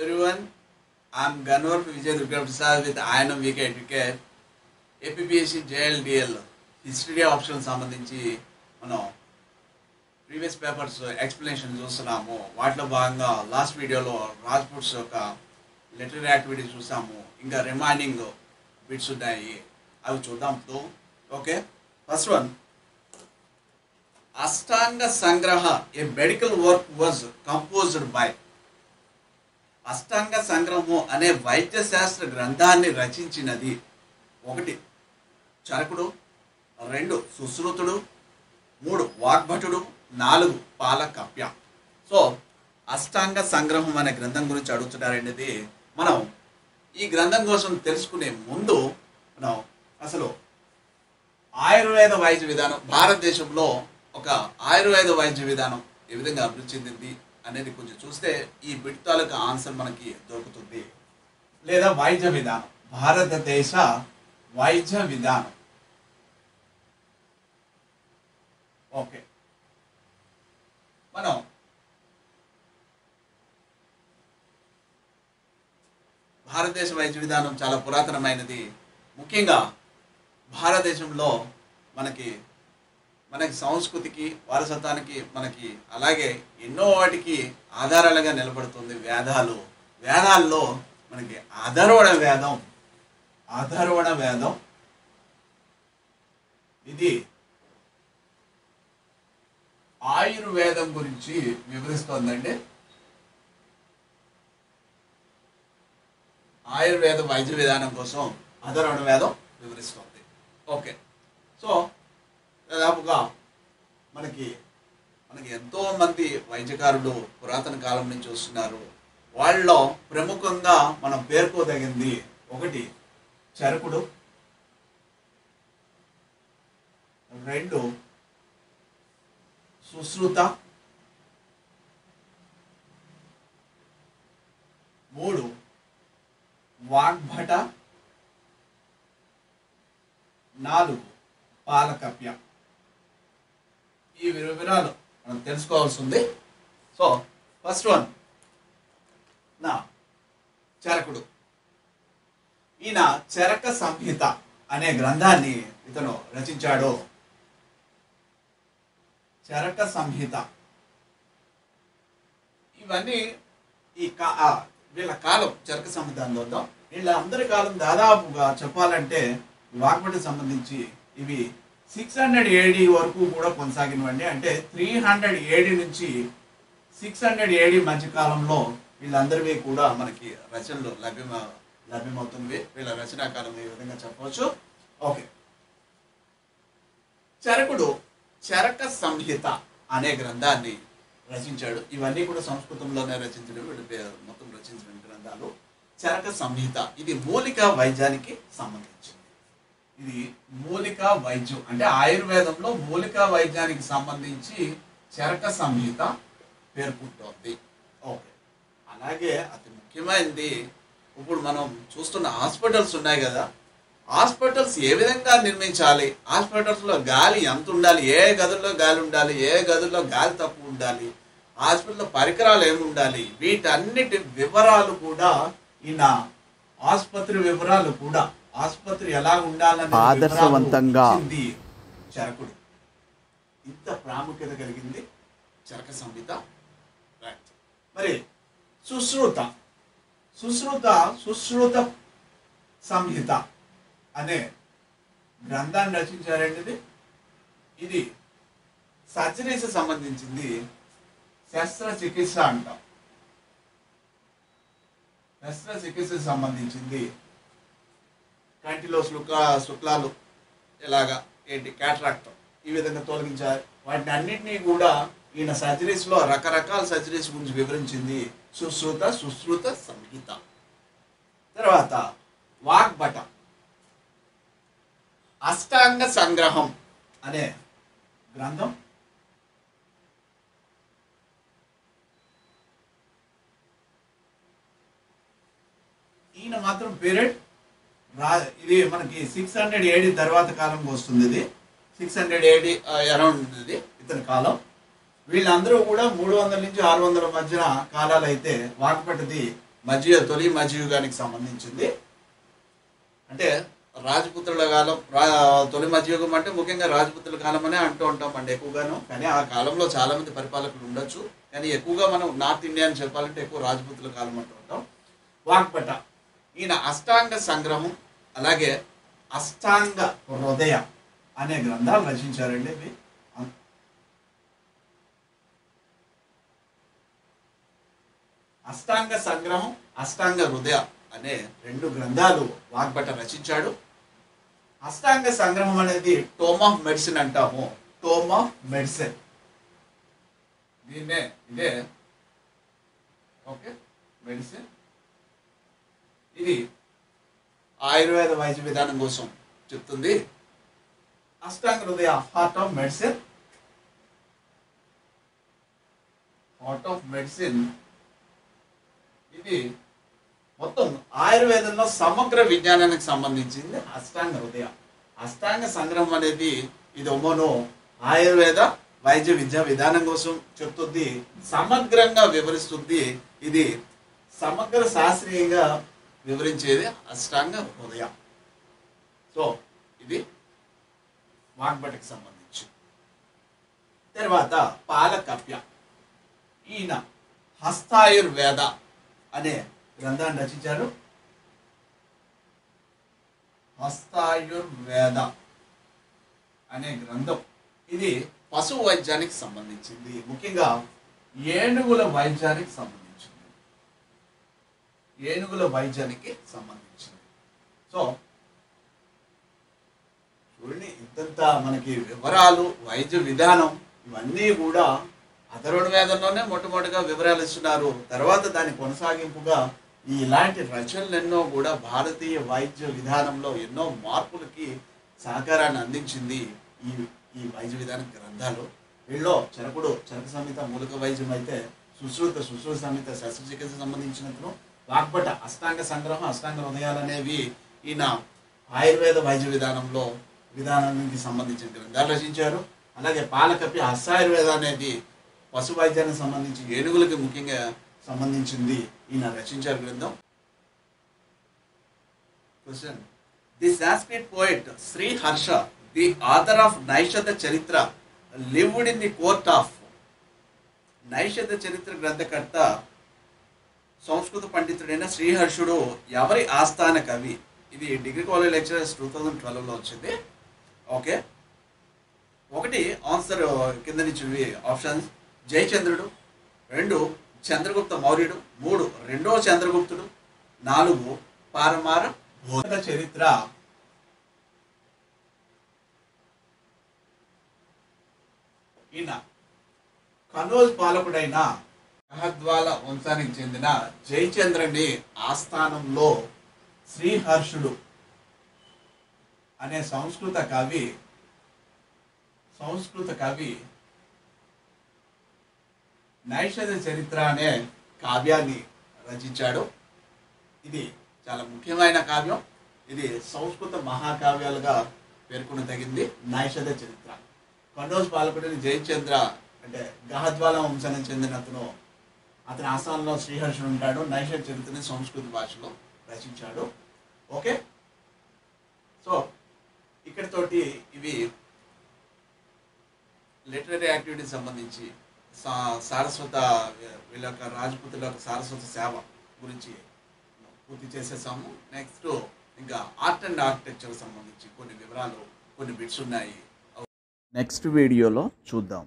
Everyone, I'm Ganwar Vijay Durga Prasad with INM VK Educate. APPSC JL DL history option సంబంధించి మనం previous papers explanation చూస్తున్నాము. వాటిలో భాగంగా last వీడియోలో రాజ్పుట్స్ యొక్క లిటరీ యాక్టివిటీ చూసాము. ఇంకా రిమైనింగ్ బిట్స్ ఉన్నాయి, అవి చూద్దాం. Okay, first one, Ashtanga Sangraha a medical work was composed by. Ashtanga సంగ్రహము అనే వైద్య శాస్త్ర గ్రంథాన్ని రచించినది 1 చరకుడు, 2 సుశ్రుతుడు, 3 వాగ్భటుడు, 4 పాలకప్య. సో అష్టాంగ సంగ్రహం అనే గ్రంథం గురించి అడుగుతున్నారండి. మనం ఈ గ్రంథం కోసం తెలుసుకునే ముందు మనం అసలు ఆయుర్వేద వైద్య విధానం, భారతదేశంలో ఒక ఆయుర్వేద వైద్య విధానం ఏ విధంగా అభివృద్ధి చెందింది అనేది కొంచెం చూస్తే ఈ బిట్ తాలూకా ఆన్సర్ మనకి దొరుకుతుంది. లేదా వైద్య విధానం, భారతదేశ వైద్య విధానం. ఓకే, మనం భారతదేశ వైద్య విధానం చాలా పురాతనమైనది. ముఖ్యంగా భారతదేశంలో మనకి సంస్కృతికి, వారసత్వానికి, మనకి అలాగే ఎన్నో వాటికి ఆధారాలుగా నిలబడుతుంది వేదాల్లో మనకి అథర్వణ వేదం ఇది ఆయుర్వేదం గురించి వివరిస్తోందండి. ఆయుర్వేద వైద్య విధానం కోసం అథర్వణ వేదం వివరిస్తోంది. ఓకే, సో దాదాపుగా మనకి ఎంతో మంది వైద్యకారులు పురాతన కాలం నుంచి వస్తున్నారు. వాళ్ళలో ప్రముఖంగా మనం పేర్కోదగింది 1 చరకుడు, 2 సుశ్రుత, 3 వాగ్భట, 4 పాలకప్య. ఈ వివరాలు మనం తెలుసుకోవాల్సి ఉంది. సో ఫస్ట్ వన్, నా చరకుడు. ఈయన చరక సంహిత అనే గ్రంథాన్ని ఇతను రచించాడు. చరక సంహిత. ఇవన్నీ వీళ్ళ కాలం చరక సంహిత అందిద్దాం. వీళ్ళందరి కాలం దాదాపుగా చెప్పాలంటే వాగ్భటికి సంబంధించి ఇవి 600 AD వరకు కూడా కొనసాగినవండి. అంటే 300 AD నుంచి 600 AD మధ్యకాలంలో వీళ్ళందరివి కూడా మనకి రచనలు లభ్యమవుతుంది. వీళ్ళ రచనా కాలం ఈ విధంగా చెప్పవచ్చు. ఓకే, చరకుడు చరక సంహిత అనే గ్రంథాన్ని రచించాడు. ఇవన్నీ కూడా సంస్కృతంలోనే రచించడం, వీళ్ళు మొత్తం రచించిన గ్రంథాలు. చరక సంహిత ఇది మూలిక వైద్యానికి సంబంధించింది. ఇది మూలిక వైద్యం అంటే ఆయుర్వేదంలో మూలిక వైద్యానికి సంబంధించి చరక సంహిత పేర్కొంటోంది. ఓకే, అలాగే అతి ముఖ్యమైనది ఇప్పుడు మనం చూస్తున్న హాస్పిటల్స్ ఉన్నాయి కదా, హాస్పిటల్స్ ఏ విధంగా నిర్మించాలి, హాస్పిటల్స్లో గాలి ఎంత ఉండాలి, ఏ గదుల్లో గాలి ఉండాలి, ఏ గదుల్లో గాలి తక్కువ ఉండాలి, హాస్పిటల్లో పరికరాలు ఏమి ఉండాలి, వీటన్నిటి వివరాలు కూడా ఈయన ఆసుపత్రి వివరాలు కూడా, ఆసుపత్రి ఎలా ఉండాలని ఆదర్శవంతంగా చరకుడు. ఇంత ప్రాముఖ్యత కలిగింది చరక సంహిత. మరి సుశ్రుత సంహిత అనే గ్రంథాన్ని రచించారండి. ఇది సర్జరీస్ సంబంధించింది. శస్త్రచికిత్స అంటాం. శస్త్రచికిత్సకు సంబంధించింది. కంటిలో శుక్లాలు ఎలాగా ఏంటి, క్యాటరాక్ట్ ఈ విధంగా తొలగించాలి. వాటిని అన్నింటినీ కూడా ఈయన సర్జరీస్లో రకరకాల సర్జరీస్ గురించి వివరించింది సుశ్రుత సంహిత. తర్వాత వాగ్భట అష్టాంగ సంగ్రహం అనే గ్రంథం. ఈయన మాత్రం పీరియడ్ ఇది మనకి 600 AD తర్వాత కాలంకి వస్తుంది. ఇది 600 AD అరౌండ్ ఇది ఇతని కాలం. వీళ్ళందరూ కూడా 300 నుంచి 600 మధ్యన కాలాలు అయితే వాగ్భటది తొలి మధ్యయుగానికి సంబంధించింది. అంటే రాజపుత్రుల కాలం, తొలి మధ్యయుగం అంటే ముఖ్యంగా రాజపుత్రుల కాలం అనే అంటూ ఉంటాం అండి ఎక్కువగాను. కానీ ఆ కాలంలో చాలా మంది పరిపాలకులు ఉండొచ్చు, కానీ ఎక్కువగా మనం నార్త్ ఇండియా అని చెప్పాలంటే ఎక్కువ రాజపుత్రుల కాలం అంటూ ఉంటాం. వాగ్భట ఈయన అష్టాంగ సంగ్రహం అలాగే అష్టాంగ హృదయ అనే గ్రంథాలు రచించారండి. ఇవి అష్టాంగ సంగ్రహం, అష్టాంగ హృదయ అనే 2 గ్రంథాలు వాగ్భట రచించాడు. అష్టాంగ సంగ్రహం అనేది టోమ్ ఆఫ్ మెడిసిన్ అంటాము. టోమ్ ఆఫ్ మెడిసిన్ దీన్నే ఇదే ఓకే మెడిసిన్. ఇది ఆయుర్వేద వైద్య విధానం కోసం చెప్తుంది. అష్టాంగ హృదయ హార్ట్ ఆఫ్ మెడిసిన్. ఇది మొత్తం ఆయుర్వేదంలో సమగ్ర విజ్ఞానానికి సంబంధించింది అష్టాంగ హృదయ. అష్టాంగ సంగ్రహం అనేది ఇది ఒమోనో ఆయుర్వేద వైద్య విద్యా విధానం కోసం చెప్తుంది, సమగ్రంగా వివరిస్తుంది. ఇది సమగ్ర శాస్త్రీయంగా వివరించేది అష్టాంగ హృదయ. సో ఇది వాగ్భటకి సంబంధించి. తర్వాత పాలకప్య, ఈయన హస్తాయుర్వేద అనే గ్రంథాన్ని రచించారు. హస్తాయుర్వేద అనే గ్రంథం ఇది పశు వైద్యానికి సంబంధించింది, ముఖ్యంగా ఏనుగుల వైద్యానికి సంబంధించింది. సో చూడండి, ఇంతంత మనకి వివరాలు, వైద్య విధానం ఇవన్నీ కూడా అథర్వణవేదంలోనే మొట్టమొదటిగా వివరాలు ఇస్తున్నారు. తర్వాత దాని కొనసాగింపుగా ఇలాంటి రచనలు ఎన్నో కూడా భారతీయ వైద్య విధానంలో ఎన్నో మార్పులకి సహకారాన్ని అందించింది ఈ వైద్య విధాన గ్రంథాలు. వీళ్ళలో చరక సంహిత మూలిక వైద్యం అయితే, సుశ్రుత సంహిత శస్త్రచికిత్స సంబంధించినట్లు, వాగ్భట అష్టాంగ సంగ్రహం, అష్టాంగ హృదయాలు అనేవి ఈయన ఆయుర్వేద వైద్య విధానానికి సంబంధించిన గ్రంథాలు రచించారు. అలాగే పాలకప్య హస్తాయుర్వేద అనేది పశు వైద్యానికి సంబంధించి ఏనుగులకి ముఖ్యంగా సంబంధించింది ఈయన రచించారు గ్రంథం. Question: the Sanskrit poet Shri Harsha, the author of Naishadha Charitra, lived in the court of. Naishadha Charitra గ్రంథకర్త సంస్కృత పండితుడైన శ్రీహర్షుడు ఎవరి ఆస్థాన కవి? ఇది డిగ్రీ కాలేజ్ లెక్చరర్స్ 2012లో వచ్చింది. ఓకే, 1 ఆన్సర్ కింద నుంచి ఆప్షన్స్: జయచంద్రుడు, 2 చంద్రగుప్త మౌర్యుడు, 3 రెండో చంద్రగుప్తుడు, 4 పారమార భోజన చరిత్ర. ఈయన కనోజ్ పాలకుడైన గహద్వాల వంశానికి చెందిన జయచంద్రుని ఆస్థానంలో శ్రీహర్షుడు అనే సంస్కృత కవి నైషధ చరిత్ర అనే కావ్యాన్ని రచించాడు. ఇది చాలా ముఖ్యమైన కావ్యం. ఇది సంస్కృత మహాకావ్యాలుగా పేర్కొనదగింది నైషధ చరిత్ర. కనోజ్ పాలకుడిని జయచంద్ర అంటే గహద్వాల వంశానికి చెందిన అతని ఆస్థానంలో శ్రీహర్షుడు ఉంటాడు. నైషధ చరిత్రని సంస్కృత భాషలో రచించాడు. ఓకే, సో ఇక్కడితోటి ఇవి లిటరరీ యాక్టివిటీకి సంబంధించి సారస్వత వీళ్ళ యొక్క రాజపుతుల యొక్క సారస్వత సేవ గురించి పూర్తి చేసేసాము. నెక్స్ట్ ఇంకా ఆర్ట్ అండ్ ఆర్కిటెక్చర్ సంబంధించి కొన్ని వివరాలు, కొన్ని బిట్స్ ఉన్నాయి. నెక్స్ట్ వీడియోలో చూద్దాం.